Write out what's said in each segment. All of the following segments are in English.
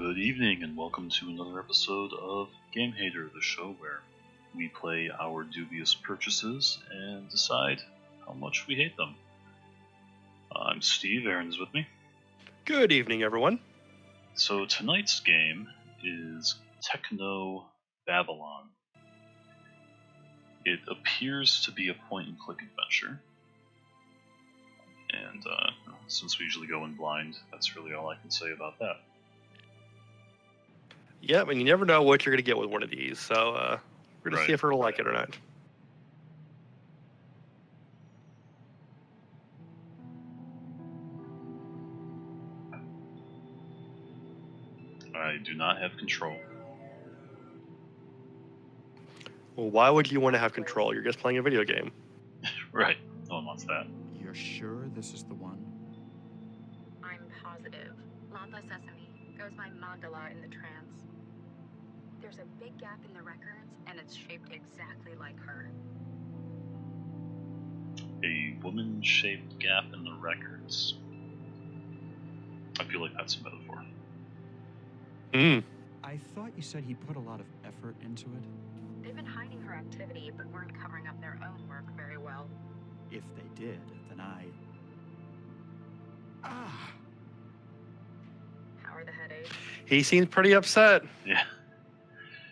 Good evening and welcome to another episode of Gamehater, the show where we play our dubious purchases and decide how much we hate them. I'm Steve, Aaron's with me. Good evening, everyone. So tonight's game is Technobabylon. It appears to be a point-and-click adventure. And since we usually go in blind, that's really all I can say about that. Yeah, I mean, you never know what you're going to get with one of these, so we're going to see if we're going to like it or not. I do not have control. Well, why would you want to have control? You're just playing a video game. Right. No one wants that. You're sure this is the one? I'm positive. Lapa Sesame goes by Magdala in the trance. There's a big gap in the records, and it's shaped exactly like her. A woman-shaped gap in the records. I feel like that's a metaphor. I thought you said he put a lot of effort into it. They've been hiding her activity, but weren't covering up their own work very well. If they did, then How are the headaches? He seems pretty upset. Yeah.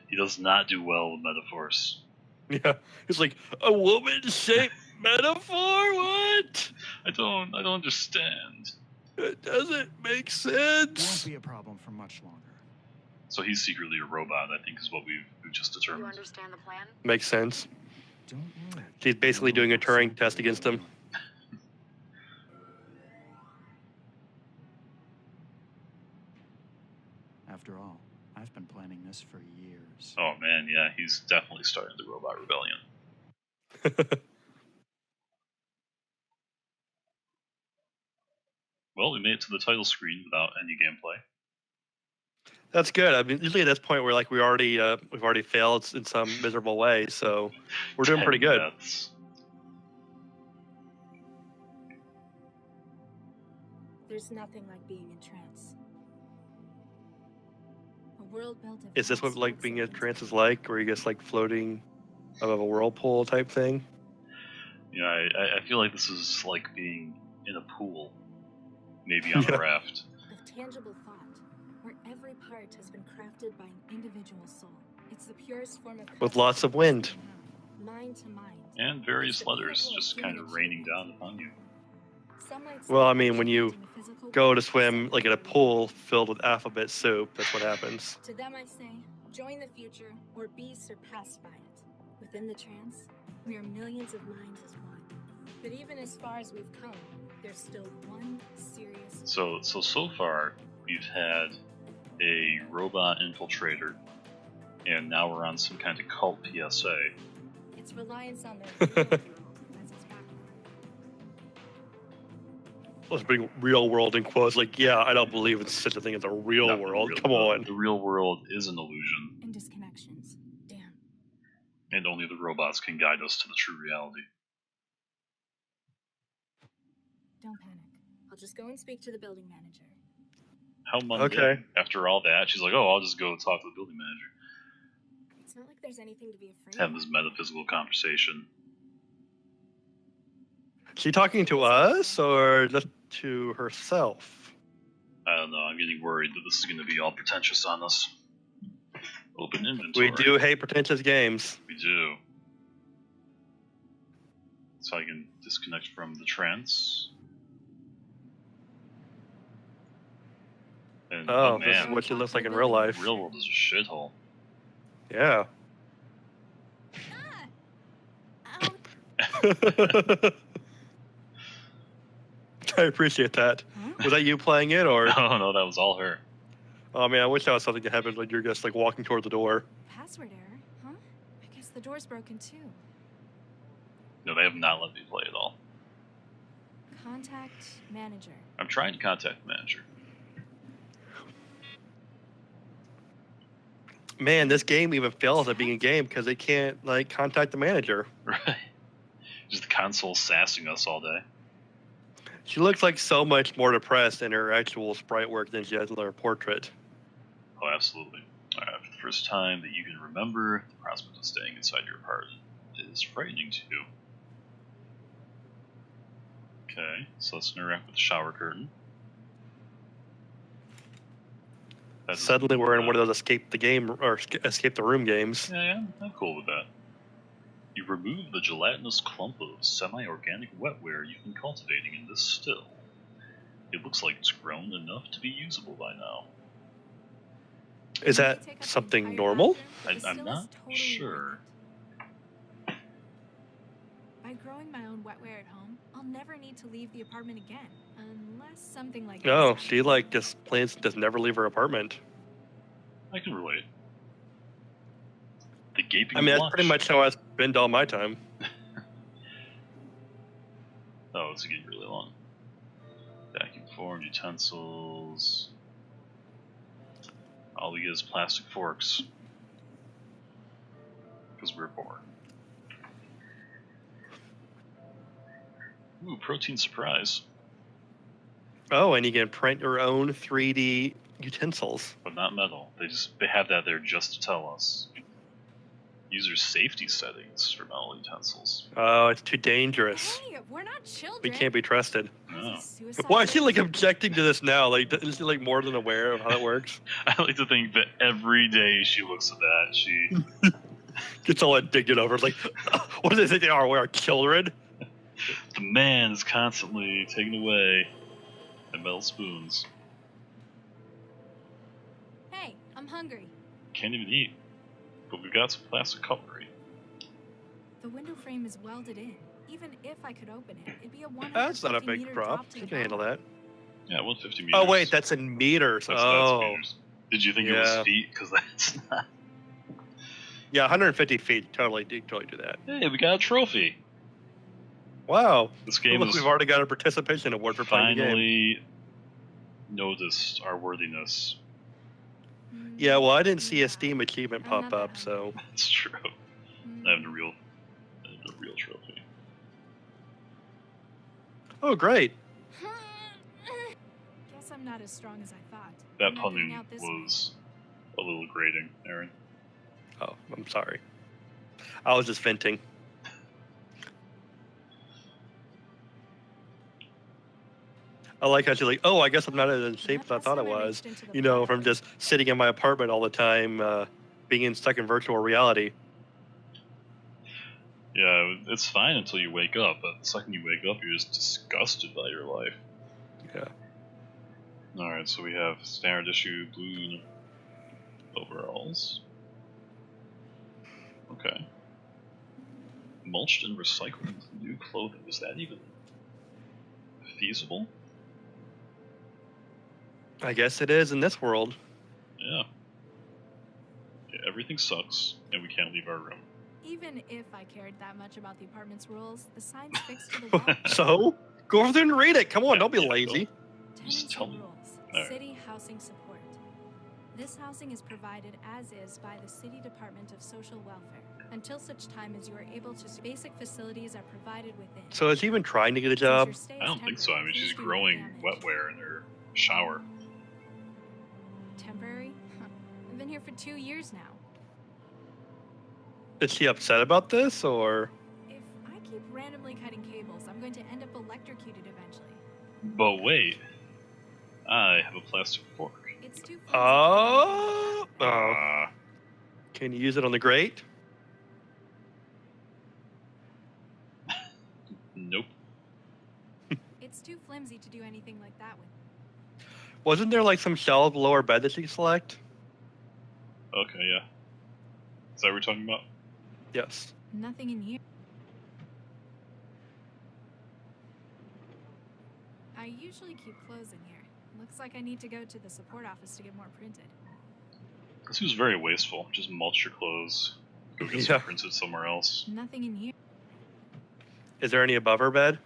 He does not do well with metaphors. Yeah, he's like, a woman-shaped metaphor? What? I don't understand. It doesn't make won't sense. be a problem for much longer. So he's secretly a robot, I think is what we've just You determined. understand the plan? Makes sense. Don't worry. She's basically doing a Turing test against him. After all, I've been planning this for years. Oh man, yeah, he's definitely starting the robot rebellion. Well, we made it to the title screen without any gameplay. That's good. I mean, usually at this point, we're like, we've already failed in some miserable way, so we're doing pretty 10 good. deaths. There's nothing like being in trance. A world built of Is this what vast like being in expanse. trance is like, where you just like floating above a whirlpool type thing? You know, I feel like this is like being in a pool, maybe on Yeah. a raft. Of tangible thought, where every part has been crafted by an individual soul. It's the purest form of With lots of wind. mind to mind. And various letters just kind of raining down upon you. Some might Well, say I mean, when you creating a physical go to world swim is like in a pool filled with alphabet soup, that's what happens. To them I say, join the future or be surpassed by it. Within the trance, we are millions of minds as one. But even as far as we've come, there's still one serious... So far, we've had a robot infiltrator, and now we're on some kind of cult PSA. Its reliance on their real world as its backbone. Let's bring real world in quotes. Like, yeah, I don't believe in such a thing as a real Not the world. real- Come on. The real world is an illusion, And disconnections. Damn. and only the robots can guide us to the true reality. Don't panic. I'll just go and speak to the building manager. How mundane. Okay. After all that, she's like, oh, I'll just go talk to the building manager. It's not like there's anything to be afraid Have of. this metaphysical conversation. She talking to us or just to herself? I don't know, I'm getting worried that this is going to be all pretentious on us. Open inventory. We do hate pretentious games. We do. So I can disconnect from the trance. And, Oh, man, this is what she looks like in real life. real world is a shithole. Yeah. I appreciate that. Was that you playing it, or? No, that was all her. Oh man, I wish that was something that happened when you're just like walking toward the door. Password error, huh? I guess the door's broken too. No, they have not let me play at all. Contact manager. I'm trying to contact the manager. Man, this game even fails at being a game because they can't like contact the manager. Right. Just the console sassing us all day. She looks like so much more depressed in her actual sprite work than she has in her portrait. Oh, absolutely. Alright, for the first time that you can remember, the prospect of staying inside your apartment is frightening to you. Okay, so let's interact with the shower curtain. That doesn't Suddenly we're in move one that. of those escape the game or escape the room games. Yeah, I'm cool with that. You remove the gelatinous clump of semi-organic wetware you've been cultivating in this still. It looks like it's grown enough to be usable by now. Is It may that take up the something entire normal? bathroom, but the I'm still is not totally sure. worth it. By growing my own wetware at home, I'll never need to leave the apartment again, unless something like this No, happens. she like just plans to never leave her apartment. I can relate. The gaping I mean, that's watch. pretty much how I spend all my time. Oh, it's getting really long. Vacuum form, utensils. All we get is plastic forks. Because we're bored. Ooh, protein surprise. Oh, and you can print your own 3D utensils. But not metal. They have that there just to tell us. User safety settings for metal utensils. Oh, it's too dangerous. Hey, we're not children. We can't be trusted. Oh. This is suicide Why is she like rate. objecting to this now? Like, is she like more than aware of how that works? I like to think that every day she looks at that, she Gets all indignant over it. Like, what do they think they are? We are children? the man is constantly taken away by metal spoons. Hey, I'm hungry. Can't even eat. But we've got some plastic cutlery. The window frame is welded in. Even if I could open it, it'd be a 150 That's not a big meter prop. drop to You the can handle bottom. that. Yeah, 150 meters. Oh, wait, that's in meters. That's Oh. meters. Did you think it Yeah. was feet? Because that's not. Yeah, 150 feet. Totally do that. Hey, we got a trophy. Wow. This game Look, is we've already got a participation award for playing the game. finally noticed our worthiness. Yeah, well, I didn't see a Steam achievement I'm pop not that up, so. That's true. I have a real trophy. Oh, great. Guess I'm not as strong as I thought. That I'm not getting punning out this way. was a little grating, Aaron. Oh, I'm sorry. I was just venting. I like how she's like, oh, I guess I'm not as in shape as I Last thought I time was. reached into the You know, pile. from just sitting in my apartment all the time, being stuck in virtual reality. Yeah, it's fine until you wake up, but the second you wake up, you're just disgusted by your life. Yeah. Alright, so we have standard issue blue overalls. Okay. Mulched and recycled into new clothing. Is that even feasible? I guess it is in this world. Yeah. Okay, everything sucks, and we can't leave our room. Even if I cared that much about the apartment's rules, the sign's fixed to the wall. So, go over there and read it. Come on, Yeah, don't be yeah, lazy. Just Tenancy tell me. rules. Alright. City housing support. This housing is provided as is by the City Department of Social Welfare until such time as you are able to. Basic facilities are provided within. So is he even trying to get a Since your job? stay I is don't think so. I mean, temporary, she's please do growing not damage. wetware in her shower. Temporary? Huh. I've been here for 2 years now. Is she upset about this, or? If I keep randomly cutting cables, I'm going to end up electrocuted eventually. But wait, I have a plastic fork. It's too flimsy. Oh. Oh. Ah, Can you use it on the grate? nope. It's too flimsy to do anything like that with. Wasn't there like some shelved lower bed that she could select? Okay, yeah. Is that what we're talking about? Yes. Nothing in here. I usually keep clothes in here. Looks like I need to go to the support office to get more printed. This was very wasteful. Just mulch your clothes. Go get Yeah. some printed somewhere else. Nothing in here. Is there any above her bed?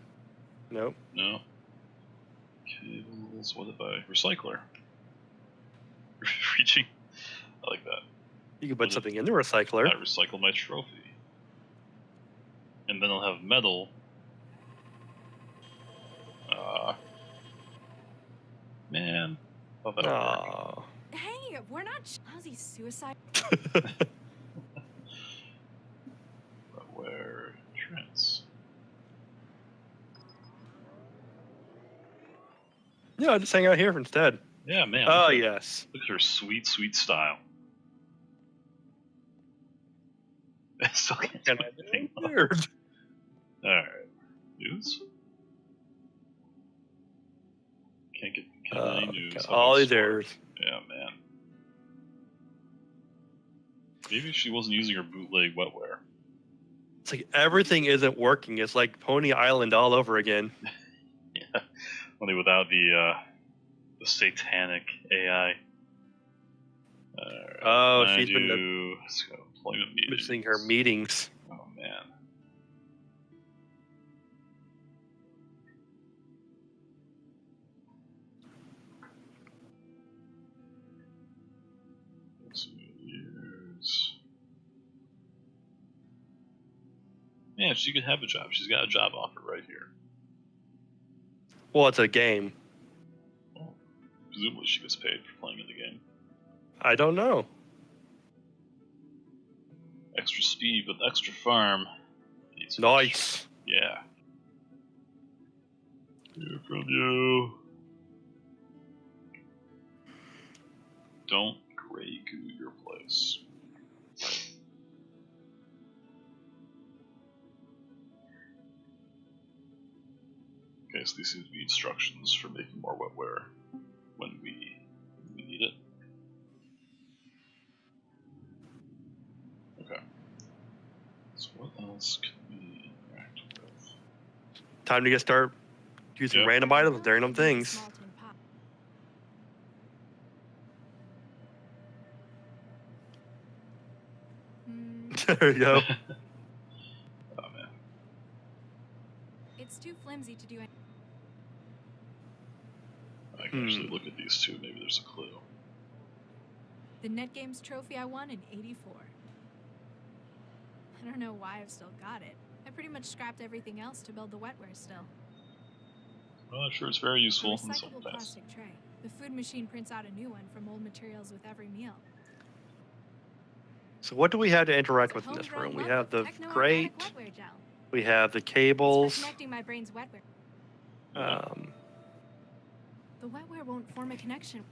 No. No. Cables. What if I recycler? Reaching. I like that. You can put something in the recycler. I recycle my trophy. And then I'll have metal. Man. Thought that would work. Oh. Hey, we're not lousy suicide. Wetware trends. Yeah, just hang out here instead. Yeah, man. Oh, look at- yes. Look at her sweet, sweet style. I still can't do anything. Weird. Alright. News? Can't get any news. Got How all about these Spark? errors. Yeah, man. Maybe she wasn't using her bootleg wetware. It's like everything isn't working. It's like Pony Island all over again. Yeah. Only without the satanic AI. Oh, I she's been do. Let's go. Employment meetings. missing her meetings. Oh, man. Years. Yeah, she could have a job. She's got a job offer right here. Well, it's a game. Well, presumably she gets paid for playing in the game. I don't know. Extra speed with extra farm. Needs Nice. Yeah. Hear from you. Don't gray goo your place. Okay, so these seem to be instructions for making more wetware when we need it. Okay. So what else can we interact with? Time to start using Yep. random items, random things. There you go. Oh man. It's too flimsy to do anything. I can actually look at these two, maybe there's a clue. The Net Games trophy I won in '84. I don't know why I've still got it. I pretty much scrapped everything else to build the wetware still. Well, I'm sure it's very A useful in some recyclable things. plastic tray. The food machine prints out a new one from old materials with every meal. So what do we have to interact It's a with in this homegrown room? We lump have of the techno-organic grate, wetware gel. we have the It's for cables. connecting my brain's wetware. Um, The wetware won't form a connection.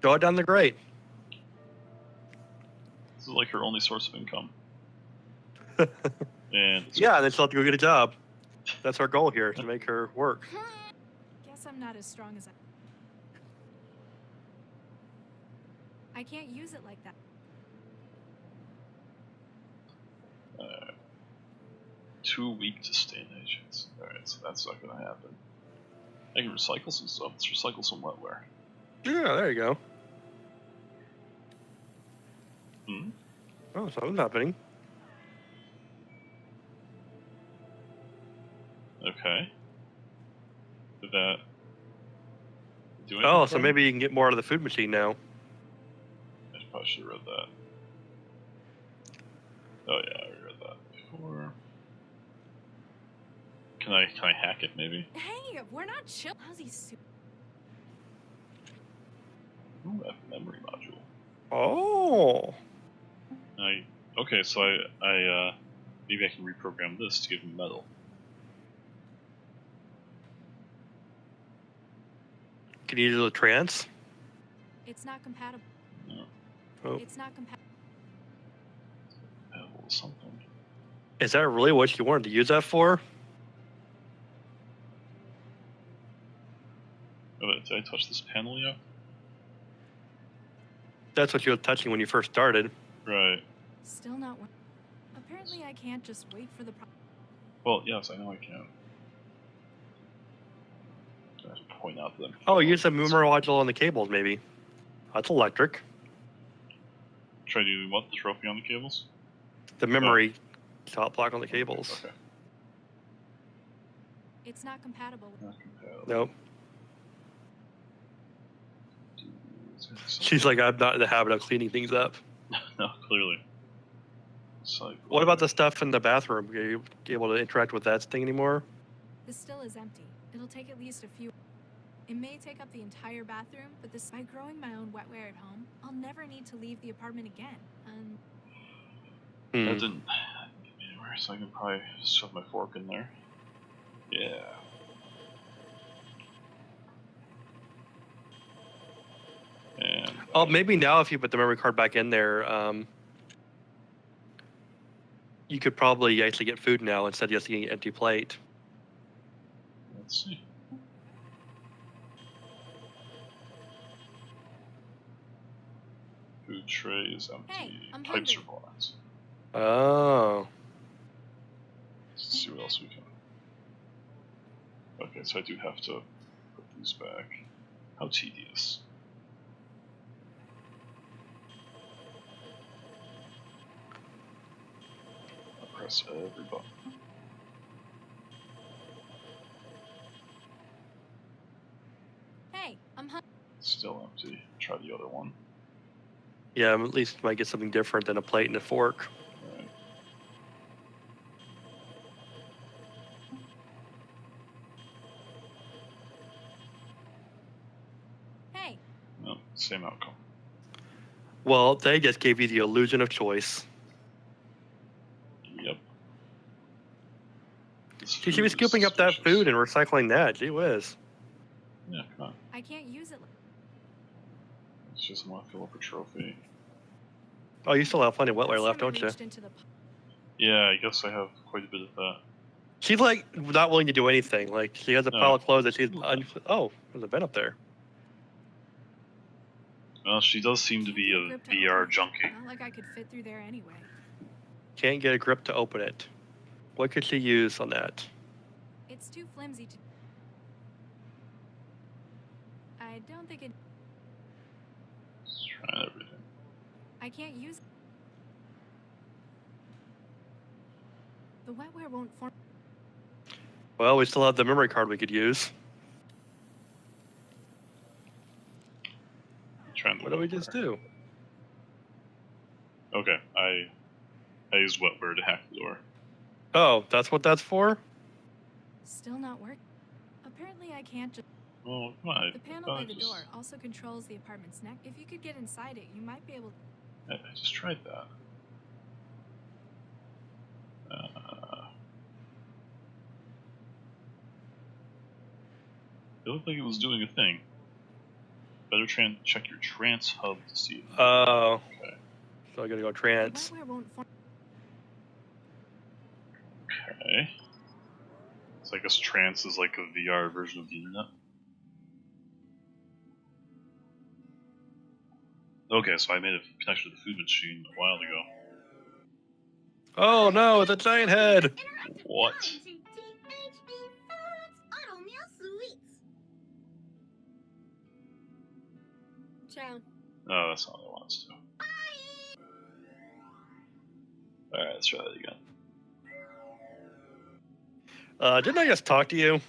go down the grate. This is like her only source of income. And it's Yeah, and then she'll have to go get a job. That's our goal here, to make her work. Guess I'm not as strong as I can't use it like that. too weak to stain agents. Alright, so that's not gonna happen. I can recycle some stuff. Let's recycle some wetware. Yeah, there you go. Hmm? Oh, something's happening. Okay. Did that do anything? Oh, for so me? maybe you can get more out of the food machine now. I probably should have read that. Oh yeah, I read that before. Can I hack it maybe? Hey, we're not chill. How's he soup? Ooh, I have a memory module. Oh. Okay, so I maybe I can reprogram this to give him metal. Can you do the trance? It's not compatible. No, Oh. It's not compatible. metal or something. Is that really what you wanted to use that for? Oh, did I touch this panel yet? That's what you were touching when you first started. Right. Still not working. Apparently, I can't just wait for the. Well, yes, I know I can. I have to point out to them. Oh, use the memory module on the cables, maybe. That's electric. Try to do what? The trophy on the cables? The memory top block on the cables. Okay. It's not compatible. Not compatible. Nope. Is there She's like, I'm not in the habit of cleaning things up. no, clearly. Cycle. What about the stuff in the bathroom? Are you able to interact with that thing anymore? The still is empty. It'll take at least a few. It may take up the entire bathroom, but by growing my own wetware at home, I'll never need to leave the apartment again. That didn't get me anywhere, so I can probably shove my fork in there. Yeah. And Oh, maybe now if you put the memory card back in there, you could probably actually get food now instead of just getting an empty plate. let's see. Food tray is empty. Hey, I'm Pipes are hungry. blocked. Oh. Let's see what else we can. Okay, so I do have to put these back. How tedious. I press every button. Hey, I'm hungry. Still empty. Try the other one. Yeah, at least might get something different than a plate and a fork. Alright. Hey, No, same outcome. Well, they just gave you the illusion of choice. Yep. She should be scooping up that food and recycling that. Gee whiz. Yeah, come on. I can't use it. It's just want to fill up a trophy. Oh, you still have plenty of Last wetware time left, I don't you? reached into the Yeah, I guess I have quite a bit of that. She's like not willing to do anything. Like she has a No. pile of clothes that she's. Oh, there's a bin up there. Well, she does seem to be a Grip to VR open it. junkie. Not like I could fit through there anyway. Can't get a grip to open it. What could she use on that? It's too flimsy to. I don't think it. Just trying everything. I can't use. The wetware won't form. Well, we still have the memory card we could use. Trying to What do we just do? Okay, I used wetware to hack the door. Oh, that's what that's for? Still not working. Apparently, I can't just. Well, come on. The panel by the door also controls the apartment's neck. If you could get inside it, you might be able. I just tried that. It looked like it was doing a thing. Better check your trance hub to see it. Oh. Okay. So I gotta go The trance. wetware won't form. Okay. So I guess trance is like a VR version of the internet. Okay, so I made a connection to the food machine a while ago. Oh no, it's a giant head! What? Ciao. Oh, that's not what I want us to. Alright, let's try that again. Didn't I just talk to you?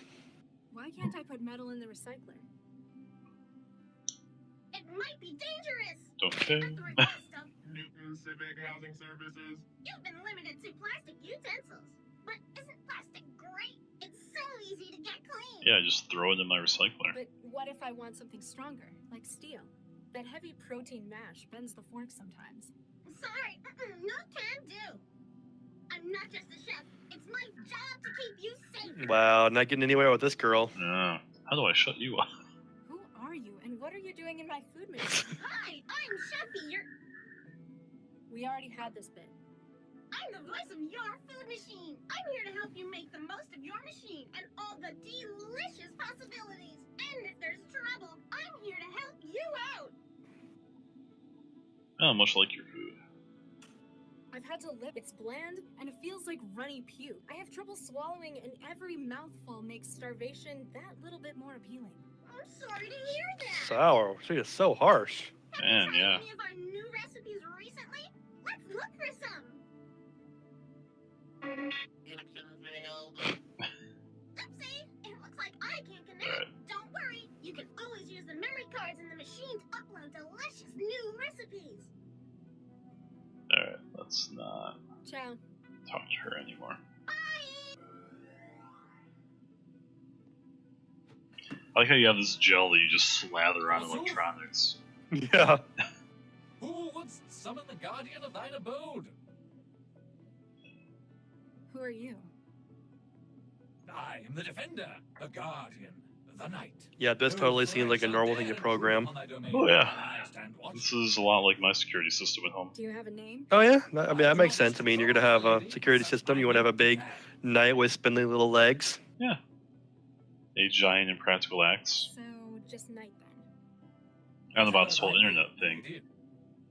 Why can't I put metal in the recycler? It might be dangerous. Don't At pay. the request of Newton Civic Housing Services. you've been limited to plastic utensils. But isn't plastic great? It's so easy to get clean. Yeah, just throw it in my recycler. But what if I want something stronger, like steel? That heavy protein mash bends the fork sometimes. Sorry, no can do. I'm not just a chef. It's my job to keep you safe. Wow, not getting anywhere with this girl. How do I shut you up? Who are you, and what are you doing in my food machine? Hi, I'm Chefy. We already had this bit. I'm the voice of your food machine. I'm here to help you make the most of your machine and all the delicious possibilities. And if there's trouble, I'm here to help you out. Oh, much like your food. I've had to live. It's bland, and it feels like runny puke. I have trouble swallowing, and every mouthful makes starvation that little bit more appealing. I'm sorry to hear that. Sour. She is so harsh. Man, Have you tried yeah. any of our new recipes recently? Let's look for some. Oopsie, it looks like I can't connect. Alright. Don't worry, you can always use the memory cards in the machine to upload delicious new recipes. Alright, let's not Ciao. talk to her anymore. Bye. I like how you have this gel that you just slather on electronics. Yeah. Who would summon the guardian of thine abode? Who are you? I am the defender, the guardian, the knight. Yeah, this totally seems like a normal thing to program. Oh yeah. This is a lot like my security system at home. Do you have a name? Oh yeah, I mean that makes sense. I mean, you're gonna have a security system. You want to have a big knight with spindly little legs. Yeah. A giant impractical acts. So, just Knight then. I don't know about this whole internet thing,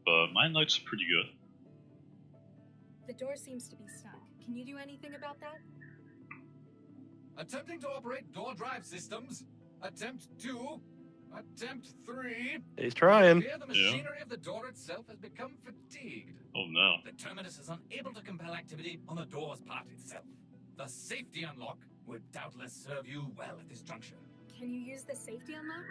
but my knight's pretty good. The door seems to be stuck. Can you do anything about that? Attempting to operate door drive systems. Attempt 2. Attempt 3. He's trying. Fear the machinery of the door itself has become fatigued. Oh no. The terminus is unable to compel activity on the door's part itself. The safety unlock would doubtless serve you well at this juncture. Can you use the safety unlock?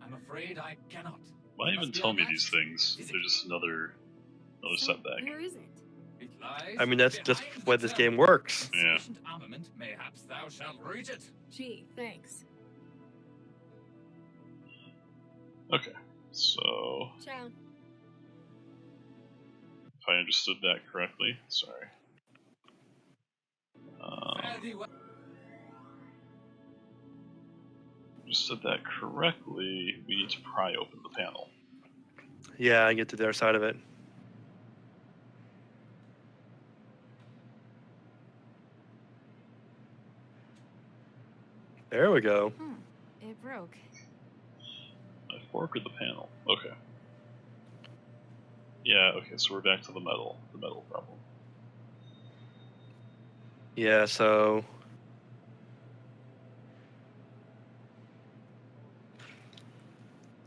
I'm afraid I cannot. Why even tell me these things? They're just another So, setback. where is it? It lies I mean, that's just behind the way the this tower. game works. Yeah. Sufficient armament, mayhaps thou shalt reach it. Gee, thanks. Okay. So, Ciao. if I understood that correctly, sorry. Fare thee well. Understood that correctly, we need to pry open the panel. Yeah, I get to their side of it. There we go. It broke. I forked the panel. Okay. Yeah, okay, so we're back to the metal problem. Yeah, so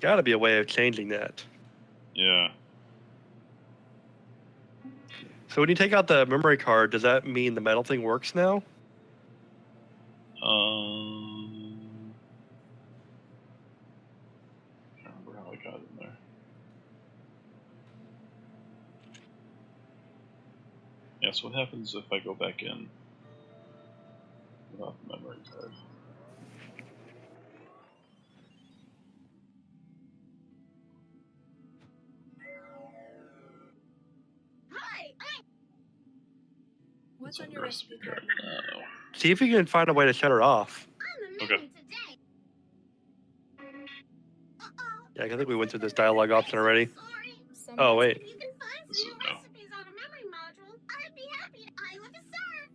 gotta be a way of changing that. Yeah. So when you take out the memory card, does that mean the metal thing works now? Can't remember how I got in there. Yeah, so what happens if I go back in without the memory card? Hi, What's on the your recipe card? Oh. See if you can find a way to shut her off. I'm the Okay. menu today. Uh-oh. Yeah, I think we went through this dialogue option already. Sorry. Oh, wait. If you can find This some is new no. recipes on a memory module, I'd be happy. I look a serve.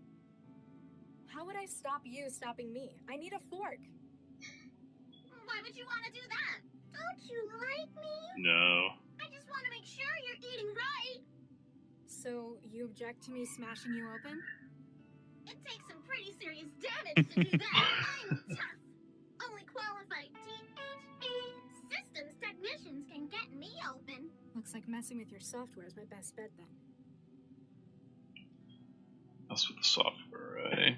How would I stop you stopping me? I need a fork. Why would you want to do that? Don't you like me? No. I just want to make sure you're eating right. So, you object to me smashing you open? It takes some pretty serious damage to do that. I'm tough. Only qualified THE systems technicians can get me open. Looks like messing with your software is my best bet then. That's with the software, right?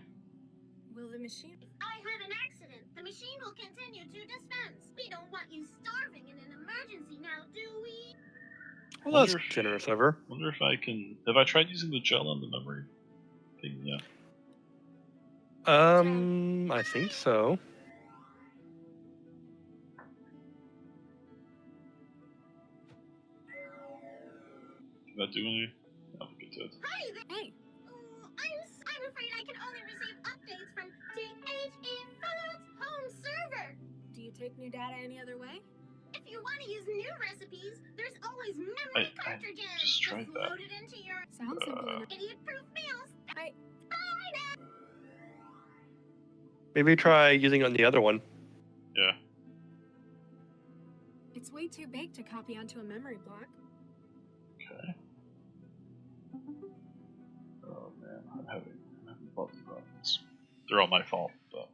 Will the machine... I had an accident. The machine will continue to dispense. We don't want you starving in an emergency now, do we? Well, that's Wonder if- generous of her. Wonder if I can. Have I tried using the gel on the memory thing yet? I think so. Did that do any? I don't think it did. Hi there. Hey, I'm afraid I can only receive updates from THE Foods home server. do you take new data any other way? If you want to use new recipes, there's always memory I cartridges. just tried that. Load it into your Sounds simple enough. idiot-proof meals. I... Maybe try using it on the other one. Yeah. It's way too big to copy onto a memory block. Okay. Oh man, I'm having button problems. They're all my fault, but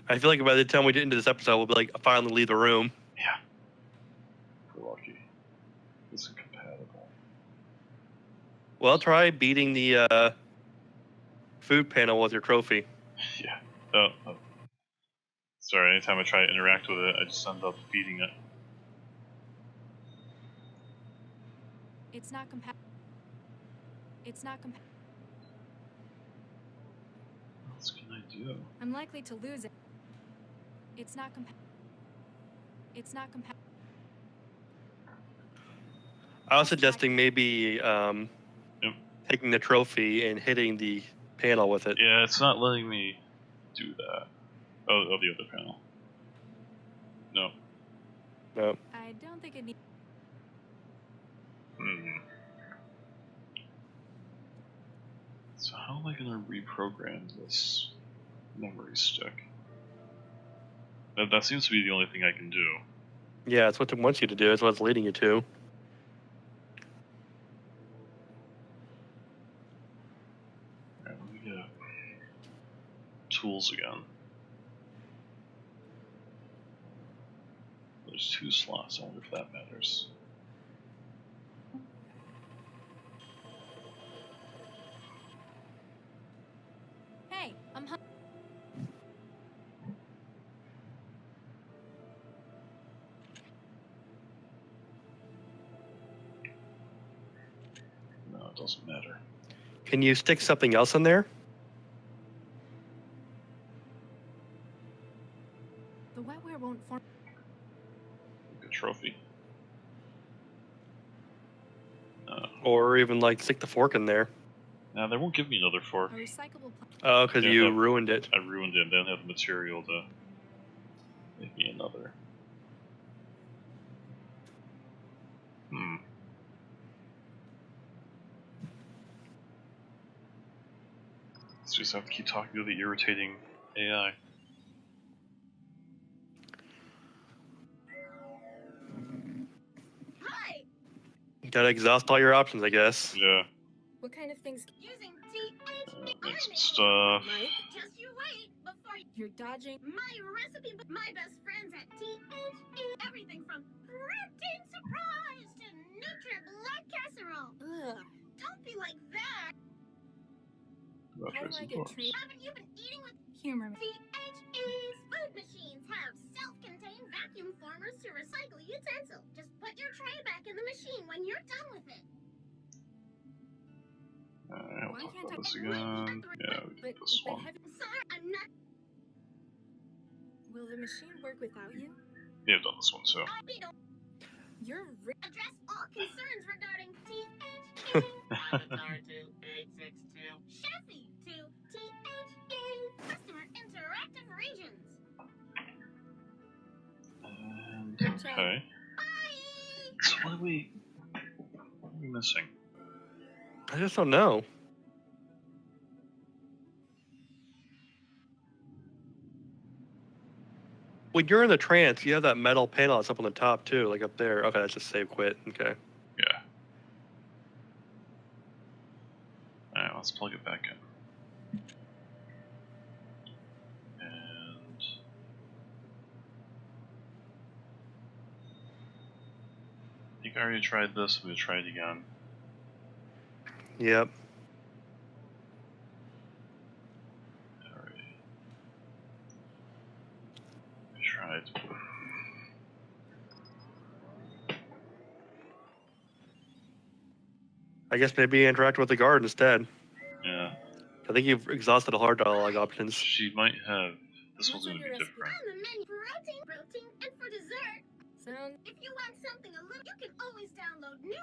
I feel like by the time we get into this episode, we'll be like, finally leave the room. yeah. We're lucky. It's incompatible. Well, try beating the food panel with your trophy. Yeah. Oh. Sorry, anytime I try to interact with it, I just end up beating it. It's not compatible. It's not compatible. What else can I do? I'm likely to lose it. It's not compatible. I was suggesting maybe Yep. taking the trophy and hitting the panel with it. Yeah, it's not letting me do that. Oh, the other panel. No. No. I don't think it needs. So how am I going to reprogram this memory stick? That seems to be the only thing I can do. Yeah, it's what it wants you to do. It's what it's leading you to. Alright, let me get tools again. There's 2 slots. I wonder if that matters. Hey, I'm hungry. No, it doesn't matter. Can you stick something else in there? The wetware won't form. Like a trophy. Or even like stick the fork in there? Now they won't give me another fork. A recyclable. Oh, because Yeah, you that- ruined it. I ruined it. They don't have the material to make me another. Let's just have to keep talking to the irritating AI. Hi! You gotta exhaust all your options, I guess. Yeah. What kind of things? Using TH. Make some stuff. Like Just you wait before you're dodging. my recipe. My best friends at TH. Everything from protein surprise to Nutri-Blood casserole. Ugh. Don't be like that. About How do tracing I get forks. treat? Haven't you been eating with Humor me. THE's food machines have self-contained vacuum formers to recycle utensil. Just put your tray back in the machine when you're done with it. Alright, Why we'll talk can't about I- this again. Yeah, we did this but one. Sorry, I'm not. Will the machine work without you? Yeah, I've done this one too. We don't You're address all concerns regarding THE. Avatar to 862. Chefy to THE. Customer interactive regions. And, Good job. okay. Bye. So what are we missing? I just don't know. When you're in the trance, you have that metal panel that's up on the top too, like up there. Okay, that's just save quit. Okay. Yeah. Alright, let's plug it back in. And I think I already tried this. I'm gonna try it again. Yep. Alright. I tried. I guess maybe interact with the guard instead. Yeah. I think you've exhausted a hard dialogue options. She might have. This one's What's gonna on be your different. On the menu, protein, and for dessert, sound. if you want something a little, you can always download new.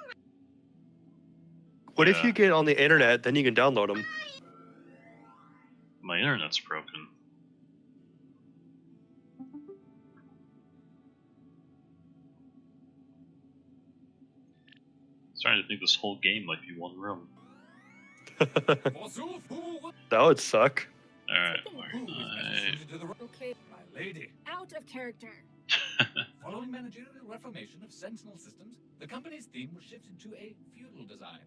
What if Yeah. you get on the internet, then you can download them? My internet's broken. Starting to think this whole game might be one room. Forsooth, who would That would suck. Alright, who is better suited to the role? Okay, My lady. out of character. Following managerial reformation of Sentinel Systems, the company's theme was shifted to a feudal design.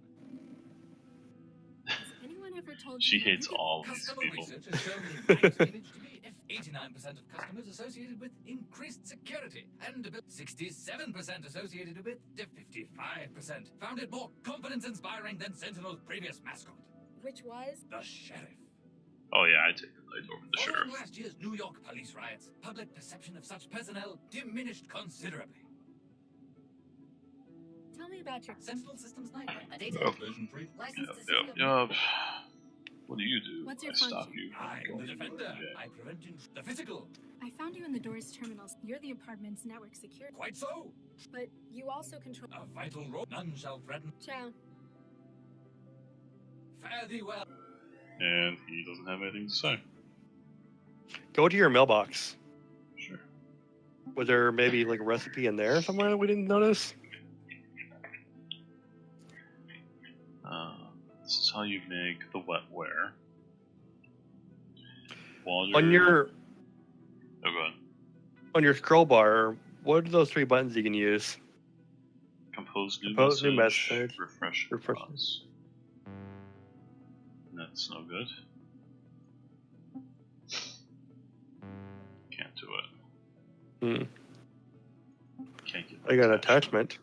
Has anyone ever told She you that hates you all of these Customer people. research has shown the right image to be 89% of customers associated with increased security, and about 67% associated with 55% found it more confidence-inspiring than Sentinel's previous mascot, Which was? the Sheriff. Oh yeah, I take the night over the Following sheriff. last year's New York police riots, public perception of such personnel diminished considerably. Tell me about your. Sentinel Systems Nightmare, a data Yep. version 3, licensed to Yep, city yep, of yep. What do you do? What's your I stop function? you. I'm the defender. Okay. I prevent the physical. I found you in the doors terminals. You're the apartment's network security. Quite so. But you also control. A vital role. None shall threaten. Ciao. Fare thee well. And he doesn't have anything to say. Go to your mailbox. Sure. Was there maybe like a recipe in there somewhere that we didn't notice? This is how you make the wetware. Water. On your Oh, go ahead. on your scroll bar, what are those 3 buttons you can use? Compose new Compose new message. message. Refresh. Refresh. Response. That's no good. Can't do it. Can't get. I got an attachment.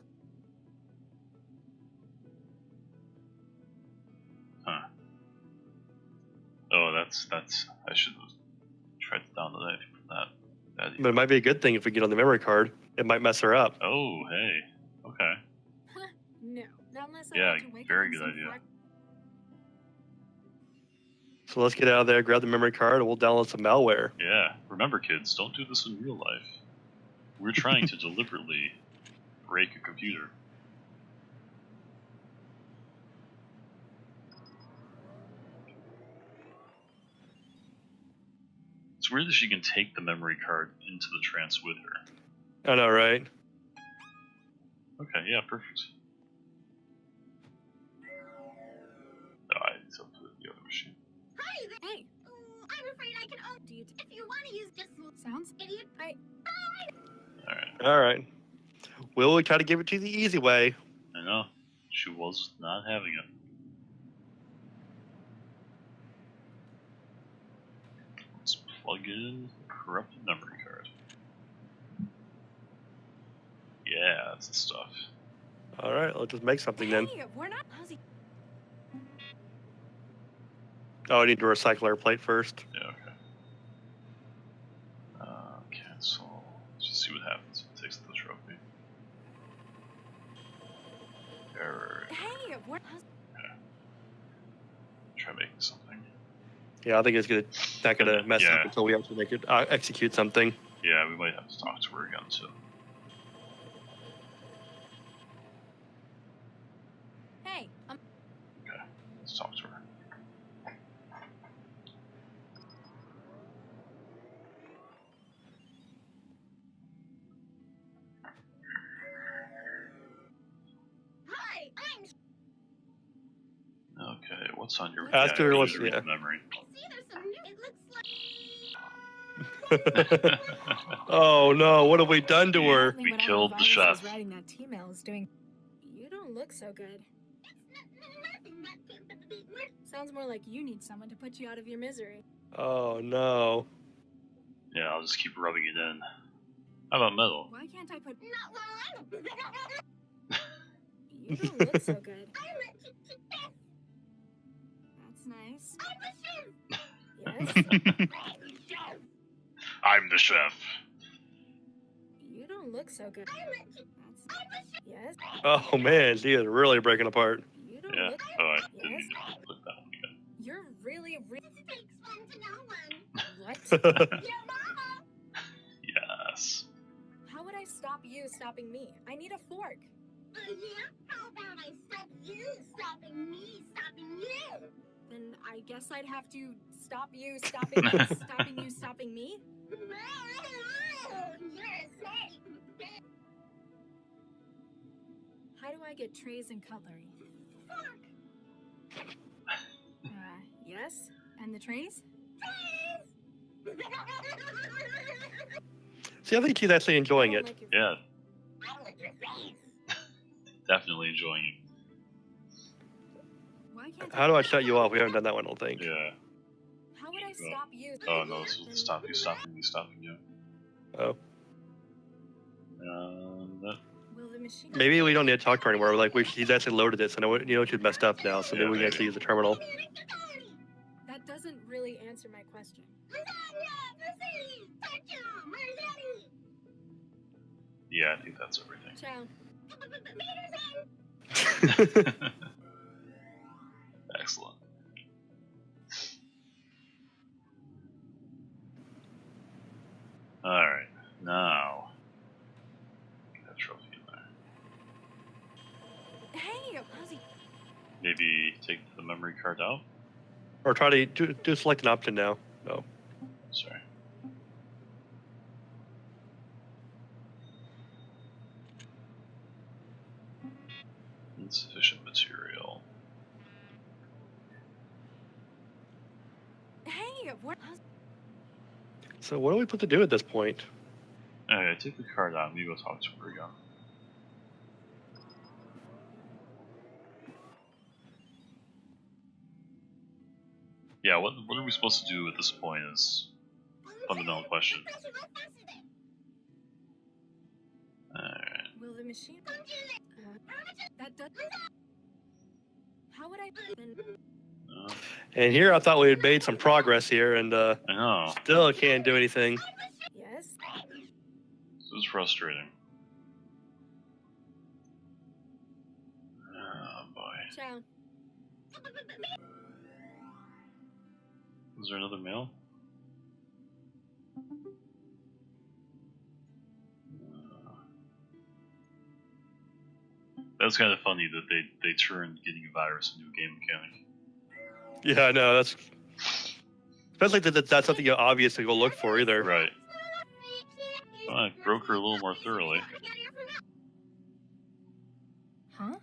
Huh. Oh, that's. I should have tried to download anything from that. But it might be a good thing if we get on the memory card. It might mess her up. Oh, hey. Okay. Huh? No. Not unless I Yeah, want to wake very up in good some idea. flat- So let's get out of there, grab the memory card, and we'll download some malware. Yeah. Remember, kids, don't do this in real life. We're trying to deliberately break a computer. It's weird that she can take the memory card into the trance with her. I know, right? Okay, yeah, perfect. Oh, I need to put it in the other machine. Hi there. Hey. I'm afraid I can only. Do you If you want to use just sounds? idiot. Alright, Alright. We'll try to give it to you the easy way. I know. She was not having it. Let's plug in the corrupted memory card. Yeah, that's the stuff. Alright, let's just make something then. Hey, we're not. How's he? Oh, I need to recycle our plate first. Yeah, okay. Cancel. Let's just see what happens if it takes the trophy. Error. Hey, we're. How's... Try making something. Yeah, I think it's not gonna mess Yeah. up until we actually make it execute something. Yeah, we might have to talk to her again soon. Hey, Okay, let's talk to her. Hi, I'm. Okay, what's on your Ask her what's- read yeah. the memory? I see there's some new. It looks like. Oh no, what have we done to her? We killed the chef. Writing that email is doing. You don't look so good. Nothing but. Sounds more like you need someone to put you out of your misery. Oh no. Yeah, I'll just keep rubbing it in. How about metal? Why can't I put? Not while I'm. You don't look so good. That's nice. I'm a chef. Yes. I'm the chef. You don't look so good. That's yes. Oh man, she is really breaking apart. You don't Yeah. look. Oh, I didn't Yes. need to click that one again. You're really. It takes one to know one. What? Your mama. Yes. How would I stop you stopping me? I need a fork. Yeah? How about I stop you stopping me stopping you? Then I guess I'd have to stop you stopping me, stopping you stopping me. You're safe. How do I get trays and cutlery? Fork. Yes. And the trays? See, I think she's actually enjoying I it. don't like your Yeah, I like your face. definitely enjoying it. Why can't How do I shut you off? We haven't done that one, I don't think. Yeah. How would I stop you? Oh no, this will stop you stopping me stopping you. Oh. That, Will the machine? Maybe we don't need to talk to her anymore. Like, she's actually loaded it, so she's messed up now, so maybe we can actually use the terminal. That doesn't really answer my question. yeah, I think that's everything. Ciao. Excellent. Alright, now. Get that trophy in there. Hey, how's he? Maybe take the memory card out? Or try to do select an option now. No. Sorry. Insufficient material. Hey, what? So what do we put to do at this point? Alright, take the card out and we go talk to her again. Yeah, what are we supposed to do at this point is fundamental question. Alright. Will the machine? That does. How would I then? And here I thought we had made some progress here, and I know. still can't do anything. Yes. This is frustrating. Oh boy. Ciao. Is there another mail? That's kind of funny that they turned getting a virus into a game mechanic. Yeah, I know. That's especially that's something you obvious to go look for either. Right. Well, I broke her a little more thoroughly. Huh?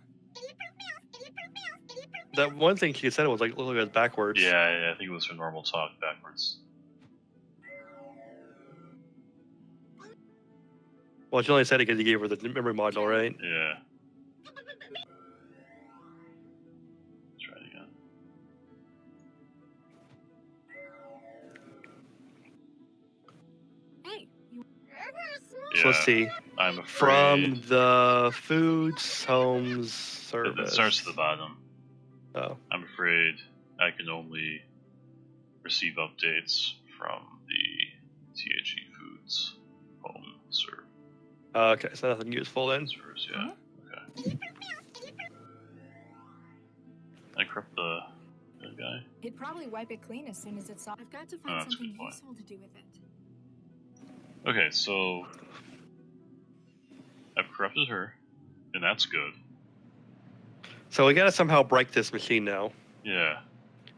That one thing she said was like look at it backwards. Yeah, I think it was her normal talk backwards. Well, she only said it because you gave her the memory module, right? Yeah. Try it again. Hey, you. Yeah, So let's see. I'm From afraid the foods, homes, it service. starts at the bottom. Oh. I'm afraid I can only receive updates from the THE Foods home serve. Okay, so nothing useful then. Servers, yeah. Okay. I corrupt the guy. It'd probably wipe it clean as soon as it's off. I've got to Oh, find that's a good something point. useful to do with it. Okay, so I've corrupted her, and that's good. So we gotta somehow break this machine now. Yeah,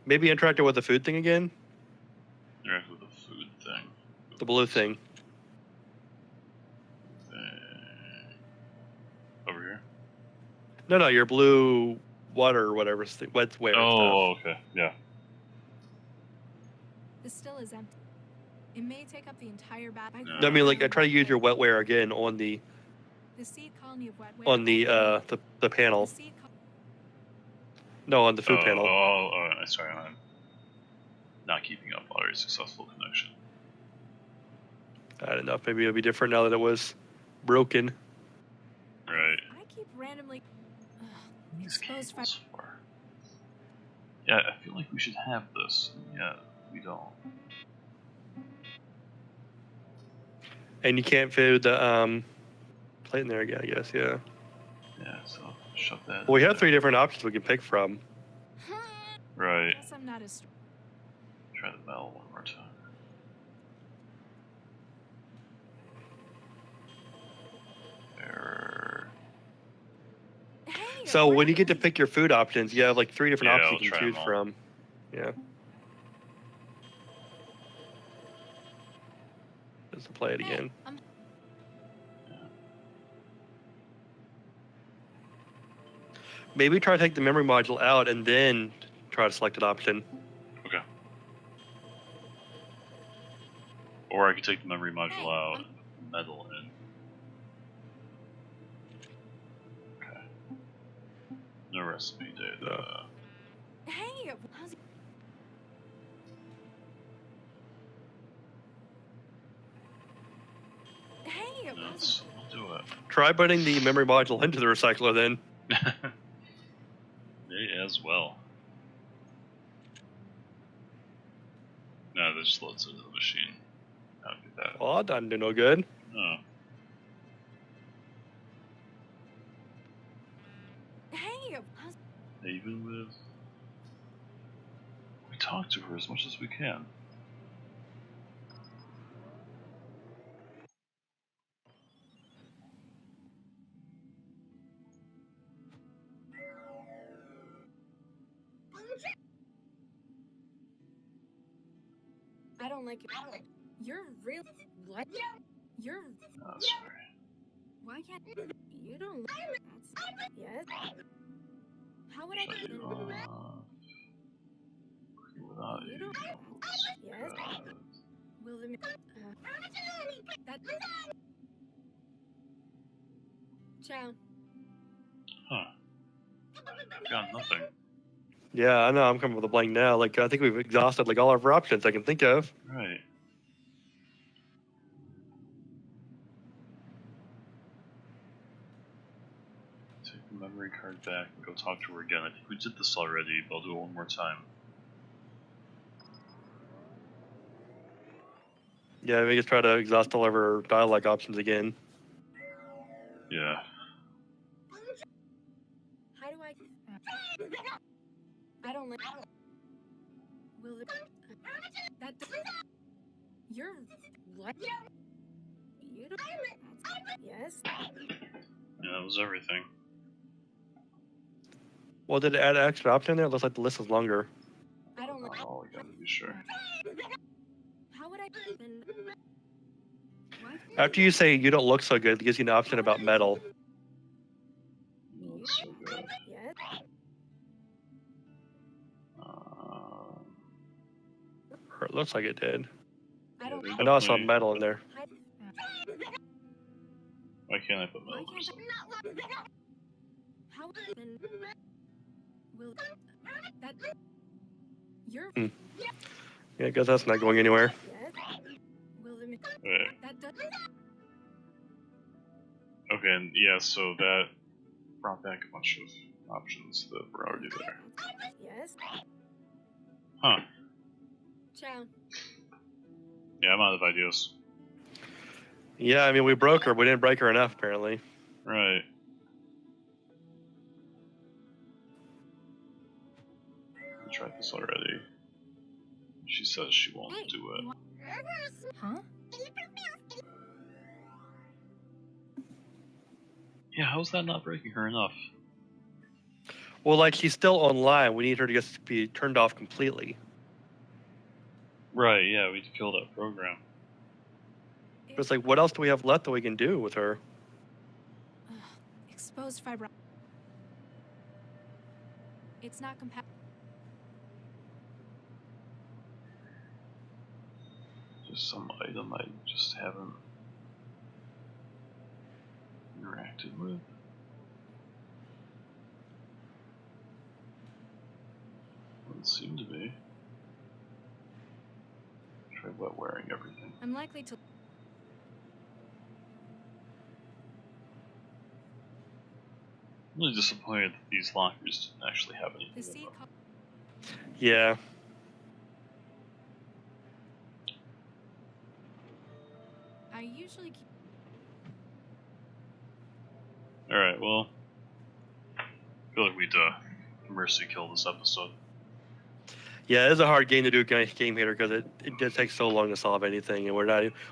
Maybe interact it with the food thing again? interact with the food thing. The blue thing. Over here. No, your blue water or whatever. Wetware Oh, stuff. okay, yeah. This still is empty. It may take up the entire bat. No, I mean, like, I try to use your wetware again on the seed colony of wetware. the panel. The seed No, on the food panel. Sorry, I'm not keeping up. Already successful connection. I don't know. Maybe it'll be different now that it was broken. Right. I keep randomly These exposed. cables are. Yeah, I feel like we should have this. Yeah, we don't. And you can't fit the plate in there again, I guess. Yeah. Yeah, so shut that. Well, we have 3 different options we can pick from. Right. Guess I'm not as. Try the metal one more time. Error. Hey, So where when you am get to I? pick your food options, you have like 3 different Yeah, options I'll you try can choose them all. from. Yeah. Let's play it Hey, again. Maybe try to take the memory module out and then try to select an option. Okay. Or I could take the memory module Hey, out and put the metal in. Okay. No recipe data. Hey, how's it? Hey, how's We'll do it. Try putting the memory module into the recycler then. May as well. No, this just loads into the machine. How do that? Well, that doesn't do no good. Oh. Hey, how's Even with. We talk to her as much as we can. I don't like it. You're real. What? You're. Oh, sorry. Why can't you don't? That's, yes. How would I? Shut you off. Without You you. don't. Yes. Will the that. Ciao. Huh. Got nothing. Yeah, I know. I'm coming with a blank now. Like, I think we've exhausted like all of our options I can think of. Right. Take the memory card back and go talk to her again. I think we did this already, but I'll do it one more time. Yeah, we just try to exhaust all of our dialogue options again. Yeah. How do I? I don't like. Will the that? You're what? You don't. Yes. Yeah, that was everything. Well, did it add an extra option there? It looks like the list is longer. I don't like. Not all, I gotta be sure. How would I? Then, what? After you say you don't look so good, it gives you an option about metal. You look so good. Yes. Or it looks like it did. I don't. Yeah, I know I saw definitely- metal in there. Why can't I put Why metal can't or I? something? How then? Will that? You're. Yeah, I guess that's not going anywhere. Yes. Will the Wait. that does? Okay, and yeah, so that brought back a bunch of options that were already there. Yes. Huh. Ciao. Yeah, I'm out of ideas. Yeah, I mean, we broke her, but we didn't break her enough, apparently. Right. We tried this already. She says she won't Hey, do it. Huh? Yeah, how's that not breaking her enough? Well, like, she's still online. We need her to just be turned off completely. Right, yeah, we need to kill that program. But it's like, what else do we have left that we can do with her? Exposed fibro. It's not compatible. Just some item I just haven't interacted with. Doesn't seem to be. Try wet wearing everything. I'm likely to. I'm really disappointed that these lockers didn't actually have anything The in seed. them. Yeah. I usually keep. Alright, well, I feel like we'd mercy kill this episode. Yeah, it's a hard game to do Gamehater because it just takes so long to solve anything, and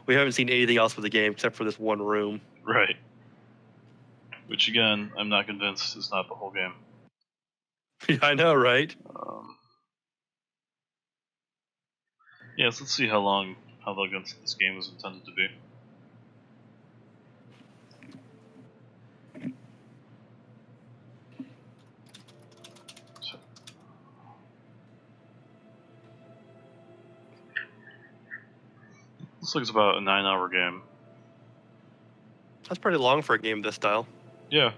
we haven't seen anything else with the game except for this one room. Right. Which again, I'm not convinced is not the whole game. Yeah, I know, right? Yes, let's see how long this game is intended to be. Looks like it's about a 9-hour game. That's pretty long for a game of this style. Yeah,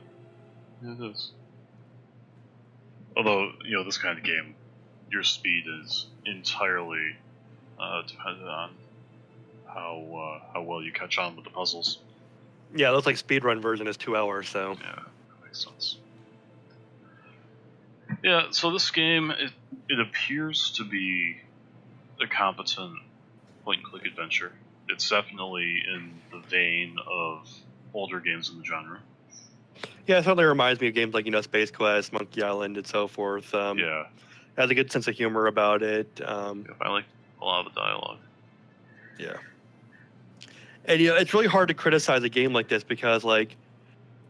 it is. Although, you know, this kind of game, your speed is entirely dependent on how well you catch on with the puzzles. Yeah, it looks like speedrun version is 2 hours, so. Yeah, that makes sense. Yeah, so this game, it appears to be a competent point-and-click adventure. It's definitely in the vein of older games in the genre. Yeah, it certainly reminds me of games like, Space Quest, Monkey Island, and so forth. Yeah. Has a good sense of humor about it. I like a lot of the dialogue. Yeah. And, it's really hard to criticize a game like this because, like,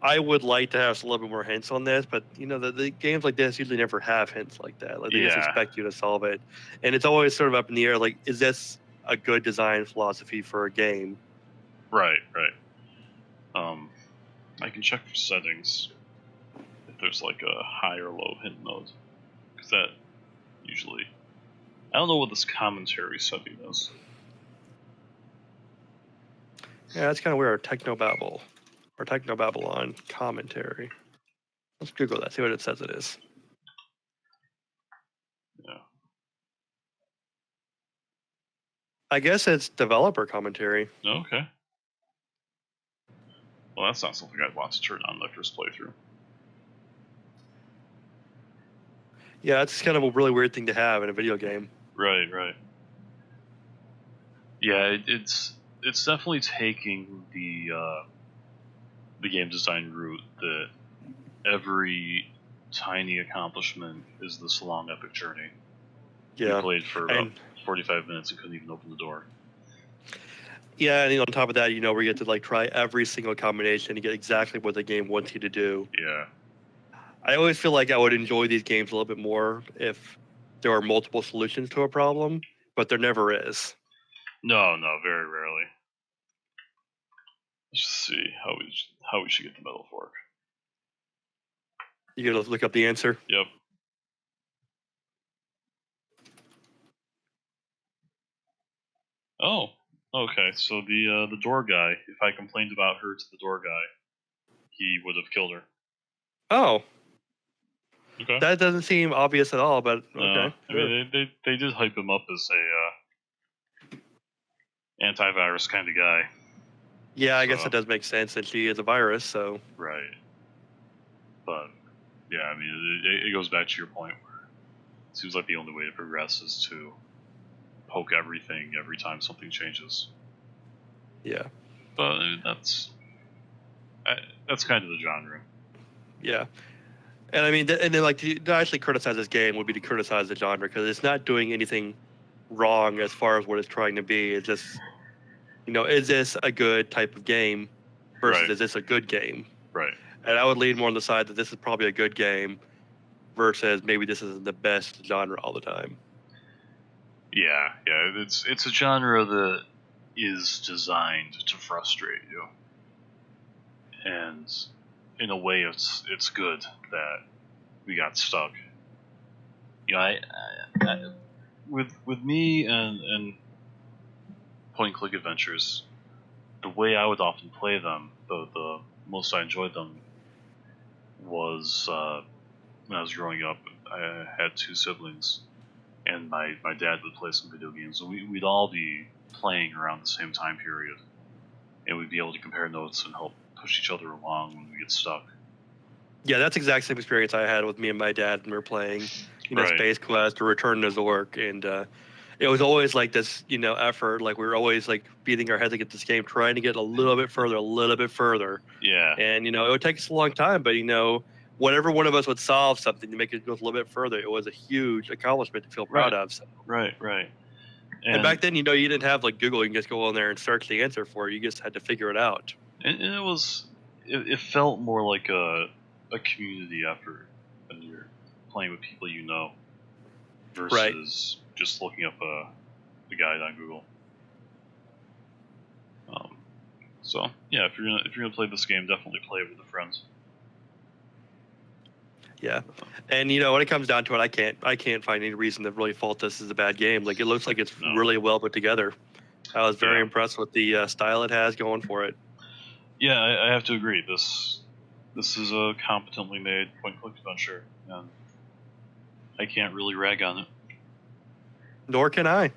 I would like to have a little bit more hints on this, but, the games like this usually never have hints like that. Like, they just Yeah. expect you to solve it. And it's always sort of up in the air, like, is this a good design philosophy for a game. Right. I can check for settings if there's like a high or low hint mode, because that usually. I don't know what this commentary setting is. Yeah, that's kind of weird. Technobabylon commentary. Let's Google that. See what it says it is. Yeah. I guess it's developer commentary. Okay. Well, that's not something I'd want to turn on my first playthrough. Yeah, that's kind of a really weird thing to have in a video game. Right. Yeah, it's definitely taking the game design route that every tiny accomplishment is this long epic journey. Yeah. We played for about 45 minutes and couldn't even open the door. Yeah, and on top of that, we get to like try every single combination to get exactly what the game wants you to do. Yeah. I always feel like I would enjoy these games a little bit more if there were multiple solutions to a problem, but there never is. No, very rarely. Let's just see how we should get the metal fork. You gotta look up the answer. Yep. Oh, okay. So the door guy, if I complained about her to the door guy, he would have killed her. Oh. Okay. That doesn't seem obvious at all, but okay. I sure. mean, they did hype him up as a antivirus kind of guy. Yeah, I guess it does make sense that she is a virus, so. Right. But, yeah, I mean, it goes back to your point where it seems like the only way to progress is to poke everything every time something changes. Yeah. But that's kind of the genre. Yeah. And I mean, and then like to actually criticize this game would be to criticize the genre because it's not doing anything wrong as far as what it's trying to be. It's just, is this a good type of game versus is this a good game? Right. And I would lean more on the side that this is probably a good game versus maybe this isn't the best genre all the time. Yeah. It's a genre that is designed to frustrate you, and in a way, it's good that we got stuck. I with me and point and click adventures, the way I would often play them, the most I enjoyed them, was when I was growing up. I had two siblings, and my dad would play some video games, and we'd all be playing around the same time period, and we'd be able to compare notes and help push each other along when we get stuck. Yeah, that's the exact same experience I had with me and my dad when we were playing, Right. Space Quest or Return to Zork, and it was always like this, effort. Like we were always like beating our heads against this game, trying to get a little bit further. Yeah. And it would take us a long time, but whenever one of us would solve something to make it go a little bit further, it was a huge accomplishment to feel proud of. So. Right. And back then, you didn't have like Google. You can just go on there and search the answer for it. You just had to figure it out. And it felt more like a community effort when you're playing with people versus just looking up a guide on Google. So yeah, if you're gonna play this game, definitely play it with a friend. Yeah, and when it comes down to it, I can't find any reason to really fault this as a bad game. Like it looks like it's really well put together. I was very impressed with the style it has going for it. Yeah, I have to agree. This is a competently made point-and-click adventure, and I can't really rag on it. Nor can I.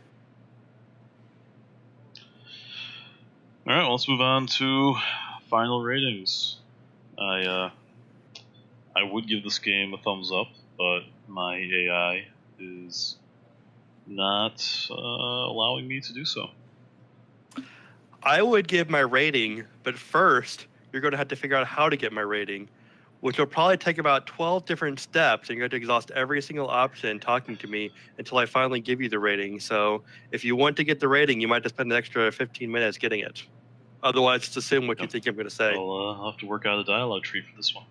All right, well, let's move on to final ratings. I would give this game a thumbs up, but my AI is not allowing me to do so. I would give my rating, but first, you're going to have to figure out how to get my rating, which will probably take about 12 different steps, and you're going to exhaust every single option talking to me until I finally give you the rating. So if you want to get the rating, you might have to spend an extra 15 minutes getting it. Otherwise, just assume what you think I'm going to say. I'll have to work out a dialogue tree for this one.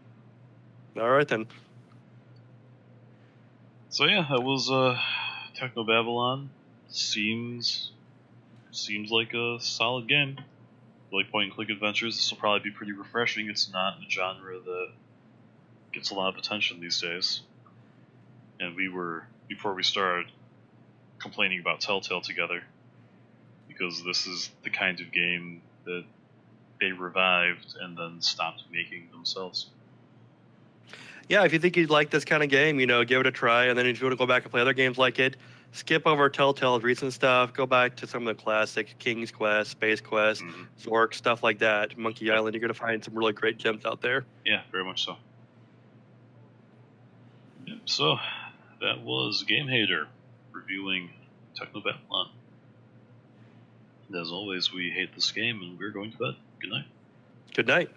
All right, then. So yeah, that was Technobabylon. Seems seems like a solid game. Like point-and-click adventures, this will probably be pretty refreshing. It's not a genre that gets a lot of attention these days. And we were, before we started, complaining about Telltale together, because this is the kind of game that they revived and then stopped making themselves. Yeah, if you think you'd like this kind of game, give it a try. And then if you want to go back and play other games like it, skip over Telltale's recent stuff. Go back to some of the classics, King's Quest, Space Quest, Zork, stuff like that. Monkey Island. You're going to find some really great gems out there. Yeah, very much so. Yep, so that was Gamehater reviewing Technobabylon. And as always, we hate this game and we're going to bed. Good night. Good night.